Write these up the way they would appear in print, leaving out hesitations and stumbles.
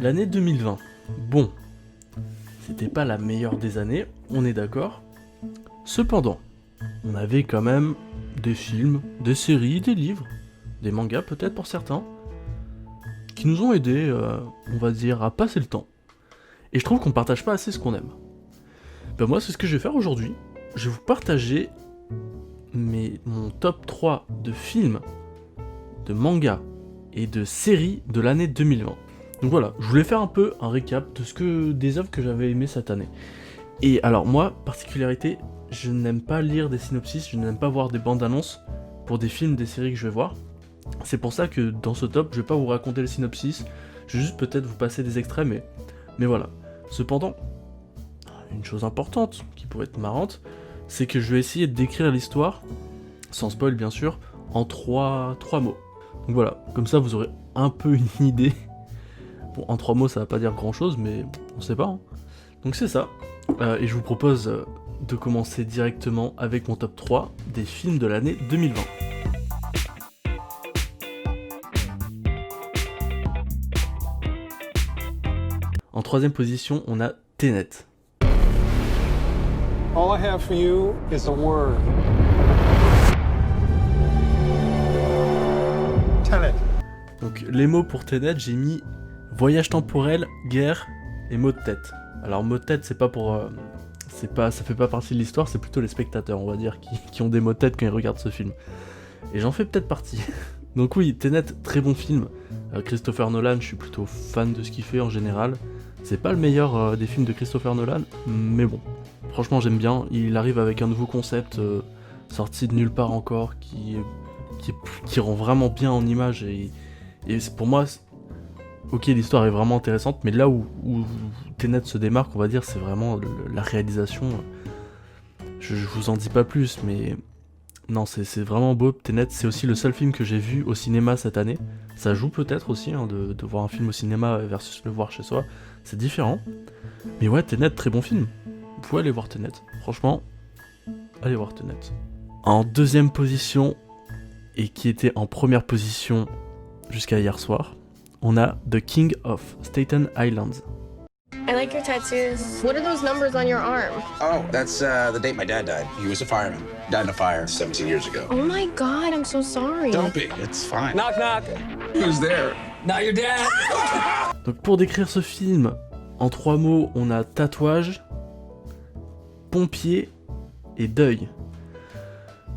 L'année 2020. Bon, c'était pas la meilleure des années, on est d'accord. Cependant, on avait quand même des films, des séries, des livres, des mangas peut-être pour certains, qui nous ont aidés, on va dire, à passer le temps. Et je trouve qu'on partage pas assez ce qu'on aime. Ben moi, c'est ce que je vais faire aujourd'hui. Je vais vous partager mon top 3 de films, de mangas et de séries de l'année 2020. Donc voilà, je voulais faire un peu un récap des œuvres que j'avais aimées cette année. Et alors moi, particularité, je n'aime pas lire des synopsis, je n'aime pas voir des bandes annonces pour des films, des séries que je vais voir. C'est pour ça que dans ce top, je vais pas vous raconter le synopsis, je vais juste peut-être vous passer des extraits, mais voilà. Cependant, une chose importante, qui pourrait être marrante, c'est que je vais essayer de décrire l'histoire, sans spoil bien sûr, en trois mots. Donc voilà, comme ça vous aurez un peu une idée. Bon, en 3 mots ça va pas dire grand chose, mais on sait pas. Hein. Donc c'est ça, et je vous propose de commencer directement avec mon top 3 des films de l'année 2020. En troisième position, on a Tenet. All I have for you is a word. Tenet. Donc les mots pour Tenet, j'ai mis voyage temporel, guerre et mot de tête. Alors mot de tête, c'est pas pour, ça fait pas partie de l'histoire, c'est plutôt les spectateurs, on va dire, qui ont des mots de tête quand ils regardent ce film. Et j'en fais peut-être partie. Donc oui, Tenet, très bon film. Christopher Nolan, je suis plutôt fan de ce qu'il fait en général. C'est pas le meilleur des films de Christopher Nolan, mais bon, franchement j'aime bien. Il arrive avec un nouveau concept sorti de nulle part encore, qui rend vraiment bien en image. Et pour moi, ok, l'histoire est vraiment intéressante, mais là où Tenet se démarque, on va dire, c'est vraiment la réalisation. Je vous en dis pas plus, mais non, c'est vraiment beau. Tenet, c'est aussi le seul film que j'ai vu au cinéma cette année. Ça joue peut-être aussi, hein, de voir un film au cinéma versus le voir chez soi. C'est différent. Mais ouais, Tenet, très bon film. Vous pouvez aller voir Tenet. Franchement, allez voir Tenet. En deuxième position, et qui était en première position jusqu'à hier soir, on a The King of Staten Island. I like your tattoos. What are those numbers on your arm? Oh, that's the date my dad died. He was a fireman. Died in a fire 17 years ago. Oh my god, I'm so sorry. Don't be. It's fine. Knock, knock. Who's there? Not your dad. Donc pour décrire ce film, en 3 mots, on a tatouage, pompier et deuil.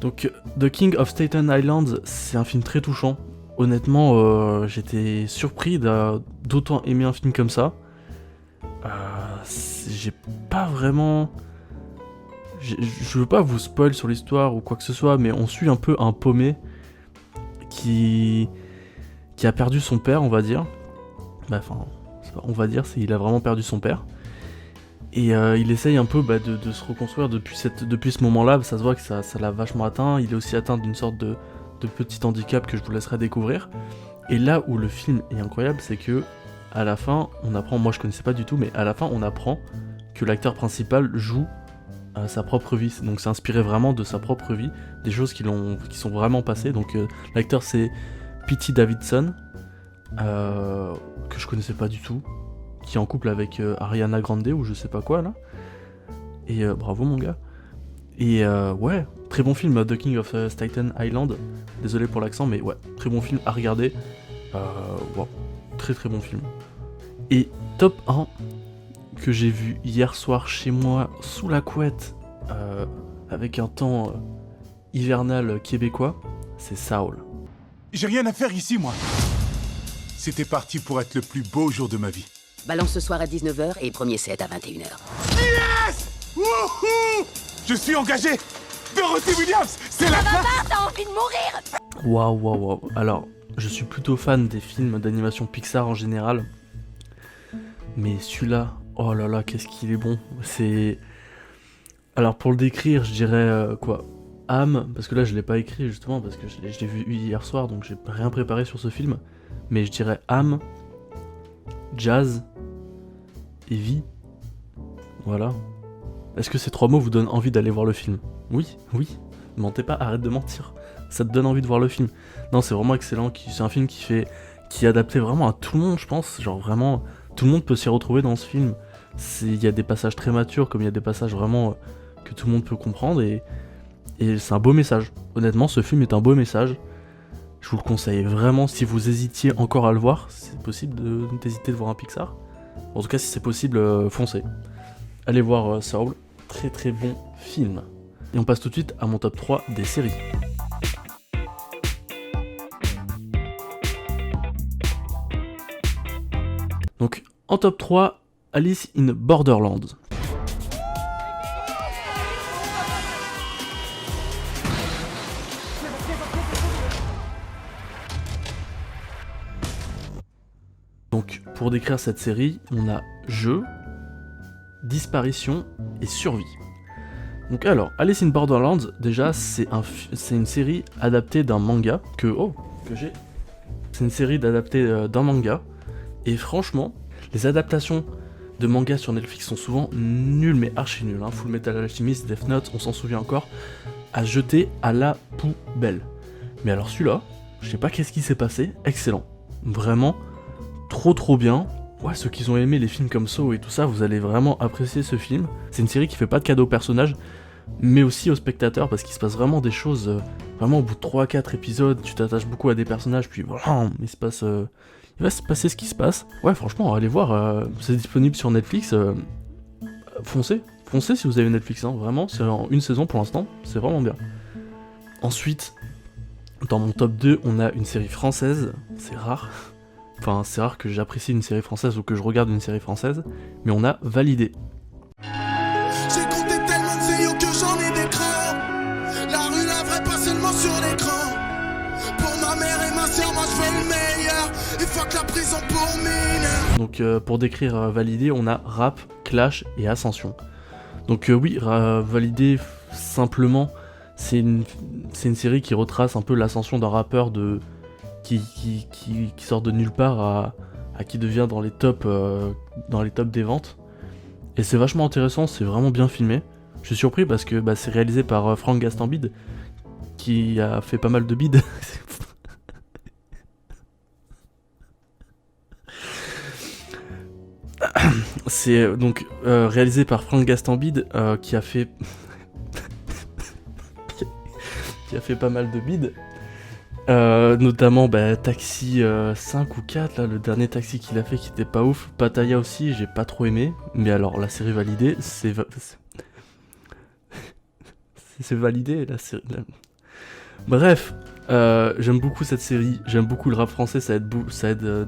Donc The King of Staten Island, c'est un film très touchant. Honnêtement, j'étais surpris d'autant aimer un film comme ça. J'ai pas vraiment... Je veux pas vous spoil sur l'histoire ou quoi que ce soit, mais on suit un peu un paumé qui a perdu son père, on va dire. On va dire, il a vraiment perdu son père. Et il essaye un peu de se reconstruire depuis ce moment-là. Ça se voit que ça l'a vachement atteint. Il est aussi atteint d'une sorte de petit handicap que je vous laisserai découvrir. Et là où le film est incroyable, c'est que à la fin, on apprend, moi je connaissais pas du tout, mais à la fin on apprend que l'acteur principal joue sa propre vie. Donc c'est inspiré vraiment de sa propre vie, des choses qui sont vraiment passées. Donc l'acteur c'est Pete Davidson, que je connaissais pas du tout, qui est en couple avec Ariana Grande ou je sais pas quoi là. Et bravo mon gars. Et ouais, très bon film, The King of Staten Island. Désolé pour l'accent, mais ouais, très bon film à regarder. Wow, très très bon film. Et top 1 que j'ai vu hier soir chez moi sous la couette, avec un temps hivernal québécois, c'est Saul. J'ai rien à faire ici, moi. C'était parti pour être le plus beau jour de ma vie. Balance ce soir à 19h et premier set à 21h. Yes! Wouhou! Je suis engagé! Dorothy Williams, c'est la fin! T'as envie de mourir? Waouh. Alors, je suis plutôt fan des films d'animation Pixar en général. Mais celui-là, oh là là, qu'est-ce qu'il est bon. C'est... Alors pour le décrire, je dirais quoi? Âme, parce que là je l'ai pas écrit justement, parce que je l'ai vu hier soir, donc j'ai rien préparé sur ce film. Mais je dirais âme, jazz et vie. Voilà. Est-ce que ces 3 mots vous donnent envie d'aller voir le film? Oui. Mentez pas, arrête de mentir. Ça te donne envie de voir le film. Non, c'est vraiment excellent. C'est un film qui est adapté vraiment à tout le monde, je pense. Genre vraiment, Tout le monde peut s'y retrouver dans ce film. Il y a des passages très matures, comme il y a des passages vraiment que tout le monde peut comprendre, et c'est un beau message. Honnêtement, ce film est un beau message. Je vous le conseille vraiment si vous hésitiez encore à le voir. C'est possible d'hésiter de voir un Pixar. En tout cas, si c'est possible, foncez. Allez voir Soul, très très bon film. Et on passe tout de suite à mon top 3 des séries. Donc, en top 3, Alice in Borderland. Donc, pour décrire cette série, on a jeu, disparition et survie. Donc alors, Alice in Borderland, déjà, c'est une série adaptée d'un manga que j'ai. C'est une série adaptée d'un manga. Et franchement, les adaptations de manga sur Netflix sont souvent nulles, mais archi nulles. Full Metal Alchemist, Death Note, on s'en souvient encore, à jeter à la poubelle. Mais alors celui-là, je sais pas qu'est-ce qui s'est passé, excellent. Vraiment, trop bien. Ouais, ceux qui ont aimé les films comme Saw et tout ça, vous allez vraiment apprécier ce film. C'est une série qui fait pas de cadeau aux personnages, mais aussi aux spectateurs, parce qu'il se passe vraiment des choses, vraiment au bout de 3-4 épisodes, tu t'attaches beaucoup à des personnages, puis voilà, il va se passer ce qui se passe. Ouais, franchement, allez voir, c'est disponible sur Netflix, foncez si vous avez Netflix, vraiment, c'est en une saison pour l'instant, c'est vraiment bien. Ensuite, dans mon top 2, on a une série française, c'est rare. Enfin, c'est rare que j'apprécie une série française ou que je regarde une série française, mais on a Validé. J'ai compté tellement de vidéos que j'en ai des crans. La rue, la vraie, pas seulement sur l'écran. Pour ma mère et ma soeur, moi je veux le meilleur. Et fuck la prison pour mineurs. Donc pour décrire Validé, on a Rap, Clash et Ascension. Donc oui, Validé, simplement, c'est une série qui retrace un peu l'ascension d'un rappeur qui sort de nulle part à qui devient dans les tops des ventes. Et c'est vachement intéressant, c'est vraiment bien filmé. Je suis surpris parce que c'est réalisé par Franck Gastambide, qui a fait pas mal de bides. C'est donc réalisé par Franck Gastambide, qui a fait pas mal de bides. Notamment Taxi 5 ou 4, là, le dernier Taxi qu'il a fait qui était pas ouf. Pattaya aussi, j'ai pas trop aimé. Mais alors, la série Validée, c'est validé, la série. Bref, j'aime beaucoup cette série, j'aime beaucoup le rap français, ça aide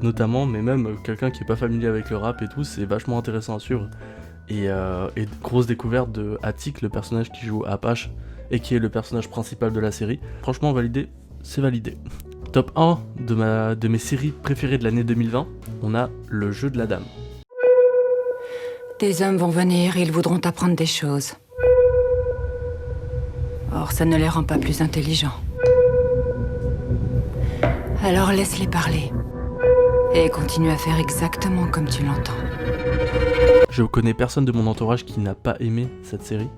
notamment, mais même quelqu'un qui est pas familier avec le rap et tout, c'est vachement intéressant à suivre. Et grosse découverte de Attic, le personnage qui joue Apache, et qui est le personnage principal de la série. Franchement, Validé, c'est validé. Top 1 de mes séries préférées de l'année 2020, on a Le Jeu de la Dame. Des hommes vont venir et ils voudront apprendre des choses. Or, ça ne les rend pas plus intelligents. Alors laisse-les parler. Et continue à faire exactement comme tu l'entends. Je connais personne de mon entourage qui n'a pas aimé cette série.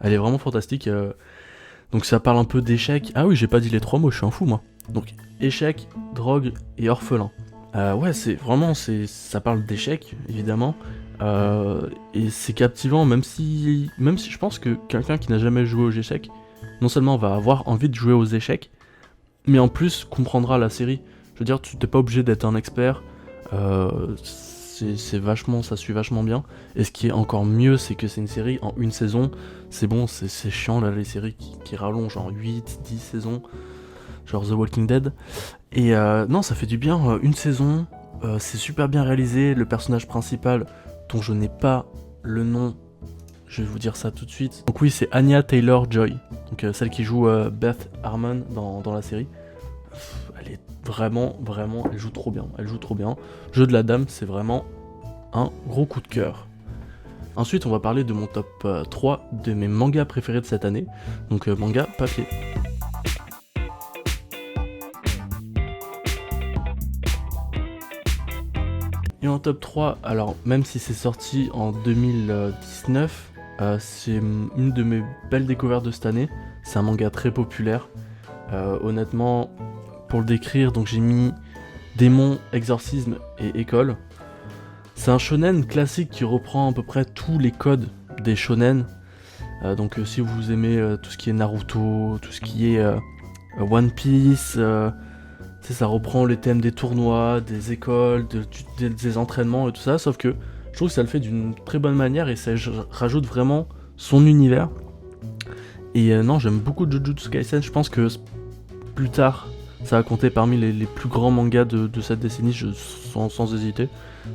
Elle est vraiment fantastique. Donc ça parle un peu d'échecs. Ah oui, j'ai pas dit les 3 mots, je suis un fou moi. Donc échecs, drogue et orphelin. Ouais, ça parle d'échecs, évidemment. Et c'est captivant, même si je pense que quelqu'un qui n'a jamais joué aux échecs, non seulement va avoir envie de jouer aux échecs, mais en plus comprendra la série. Je veux dire, tu t'es pas obligé d'être un expert. Ça suit vachement bien. Et ce qui est encore mieux, c'est que c'est une série en une saison. C'est bon, c'est chiant là, les séries qui rallongent en 8, 10 saisons, genre The Walking Dead. Et non, ça fait du bien, une saison, c'est super bien réalisé. Le personnage principal, dont je n'ai pas le nom, je vais vous dire ça tout de suite. Donc oui, c'est Anya Taylor-Joy, donc celle qui joue Beth Harmon dans la série. Elle est vraiment, elle joue trop bien. Jeu de la Dame, c'est vraiment un gros coup de cœur. Ensuite, on va parler de mon top 3 de mes mangas préférés de cette année. Donc manga papier. Et en top 3, alors même si c'est sorti en 2019, c'est une de mes belles découvertes de cette année. C'est un manga très populaire. Honnêtement, pour le décrire, donc j'ai mis Démon, Exorcisme et École. C'est un shonen classique qui reprend à peu près tous les codes des shonen. Donc si vous aimez tout ce qui est Naruto, tout ce qui est One Piece, ça reprend les thèmes des tournois, des écoles, des entraînements et tout ça, sauf que je trouve que ça le fait d'une très bonne manière et ça rajoute vraiment son univers. Et non, j'aime beaucoup Jujutsu Kaisen, je pense que plus tard, ça va compter parmi les plus grands mangas de cette décennie, sans hésiter.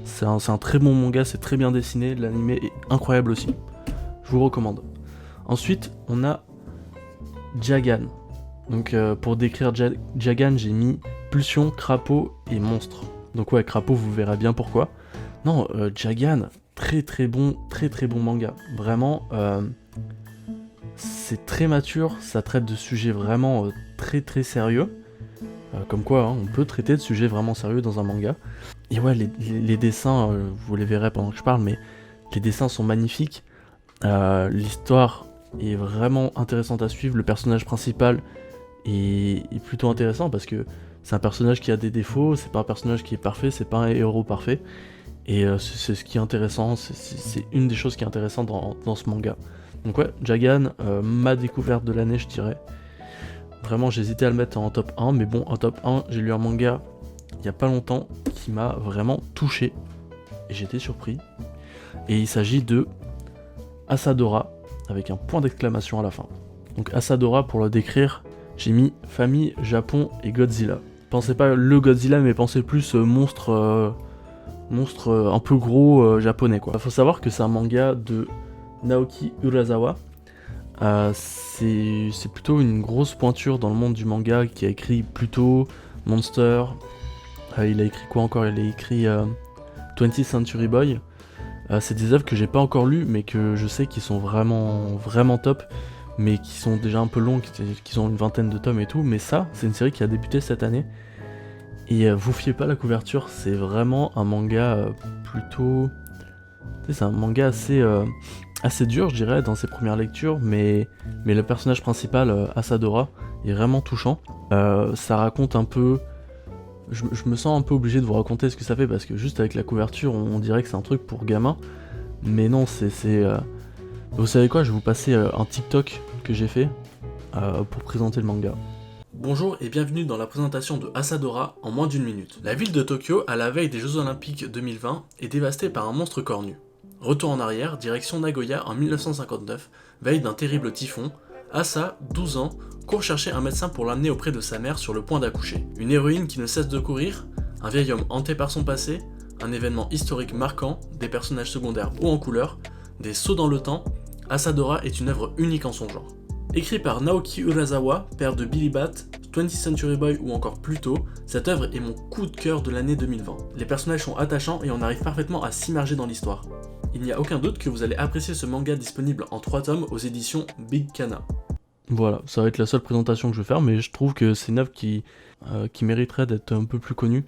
C'est un très bon manga, c'est très bien dessiné, l'anime est incroyable aussi. Je vous recommande. Ensuite, on a Jagan. Donc pour décrire Jagan, j'ai mis pulsion, crapaud et monstre. Donc ouais, crapaud, vous verrez bien pourquoi. Non, Jagan, très bon manga. Vraiment, c'est très mature, ça traite de sujets vraiment très sérieux. Comme quoi, hein, on peut traiter de sujets vraiment sérieux dans un manga. Et ouais, les dessins, vous les verrez pendant que je parle, mais les dessins sont magnifiques. L'histoire est vraiment intéressante à suivre. Le personnage principal est plutôt intéressant parce que c'est un personnage qui a des défauts, c'est pas un personnage qui est parfait, c'est pas un héros parfait. Et c'est ce qui est intéressant, c'est une des choses qui est intéressante dans ce manga. Donc ouais, Jagan, ma découverte de l'année, je dirais. Vraiment, j'hésitais à le mettre en top 1, mais bon, en top 1, j'ai lu un manga il y a pas longtemps qui m'a vraiment touché. Et j'étais surpris. Et il s'agit de Asadora, avec un point d'exclamation à la fin. Donc Asadora, pour le décrire, j'ai mis famille, Japon et Godzilla. Pensez pas le Godzilla, mais pensez plus monstre un peu gros japonais quoi. Faut savoir que c'est un manga de Naoki Urasawa. C'est plutôt une grosse pointure dans le monde du manga qui a écrit plutôt Monster. Il a écrit quoi encore? Il a écrit 20th Century Boy. C'est des œuvres que j'ai pas encore lues, mais que je sais qui sont vraiment top, mais qui sont déjà un peu longues, qui ont une vingtaine de tomes et tout. Mais ça, c'est une série qui a débuté cette année. Et vous fiez pas à la couverture, c'est vraiment un manga plutôt... C'est un manga assez dur, je dirais, dans ses premières lectures, mais le personnage principal, Asadora, est vraiment touchant. Ça raconte un peu... Je me sens un peu obligé de vous raconter ce que ça fait, parce que juste avec la couverture, on dirait que c'est un truc pour gamins. Mais non, Vous savez quoi, je vais vous passer un TikTok que j'ai fait pour présenter le manga. Bonjour et bienvenue dans la présentation de Asadora en moins d'une minute. La ville de Tokyo, à la veille des Jeux Olympiques 2020, est dévastée par un monstre cornu. Retour en arrière, direction Nagoya en 1959, veille d'un terrible typhon, Asa, 12 ans, court chercher un médecin pour l'amener auprès de sa mère sur le point d'accoucher. Une héroïne qui ne cesse de courir, un vieil homme hanté par son passé, un événement historique marquant, des personnages secondaires hauts en couleur, des sauts dans le temps, Asadora est une œuvre unique en son genre. Écrit par Naoki Urasawa, père de Billy Bat, 20th Century Boy ou encore Pluto, cette œuvre est mon coup de cœur de l'année 2020. Les personnages sont attachants et on arrive parfaitement à s'immerger dans l'histoire. Il n'y a aucun doute que vous allez apprécier ce manga disponible en 3 tomes aux éditions Big Kana. Voilà, ça va être la seule présentation que je vais faire, mais je trouve que c'est une œuvre qui mériterait d'être un peu plus connue.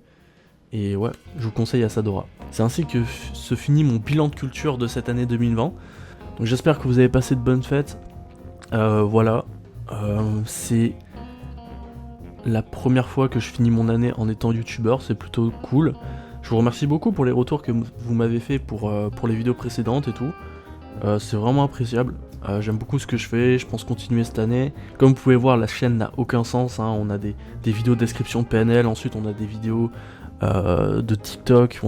Et ouais, je vous conseille Asadora. C'est ainsi que se finit mon bilan de culture de cette année 2020. Donc j'espère que vous avez passé de bonnes fêtes. Voilà, c'est la première fois que je finis mon année en étant youtubeur, c'est plutôt cool. Je vous remercie beaucoup pour les retours que vous m'avez fait pour les vidéos précédentes et tout. C'est vraiment appréciable. J'aime beaucoup ce que je fais, je pense continuer cette année. Comme vous pouvez voir, la chaîne n'a aucun sens, hein. On a des vidéos de description de PNL, ensuite on a des vidéos de TikTok.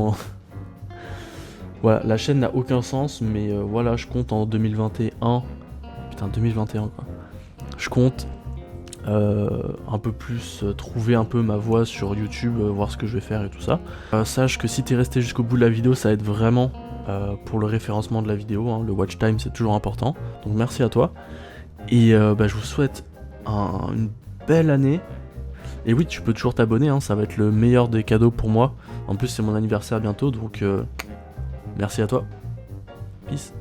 Voilà, la chaîne n'a aucun sens, mais voilà, je compte en 2021. Putain, 2021 quoi. Je compte un peu plus trouver un peu ma voix sur YouTube, voir ce que je vais faire et tout ça. Sache que si t'es resté jusqu'au bout de la vidéo, ça aide vraiment pour le référencement de la vidéo, hein. Le watch time c'est toujours important, donc merci à toi. Et je vous souhaite une belle année. Et oui, tu peux toujours t'abonner, hein, ça va être le meilleur des cadeaux pour moi. En plus c'est mon anniversaire bientôt, donc merci à toi. Peace.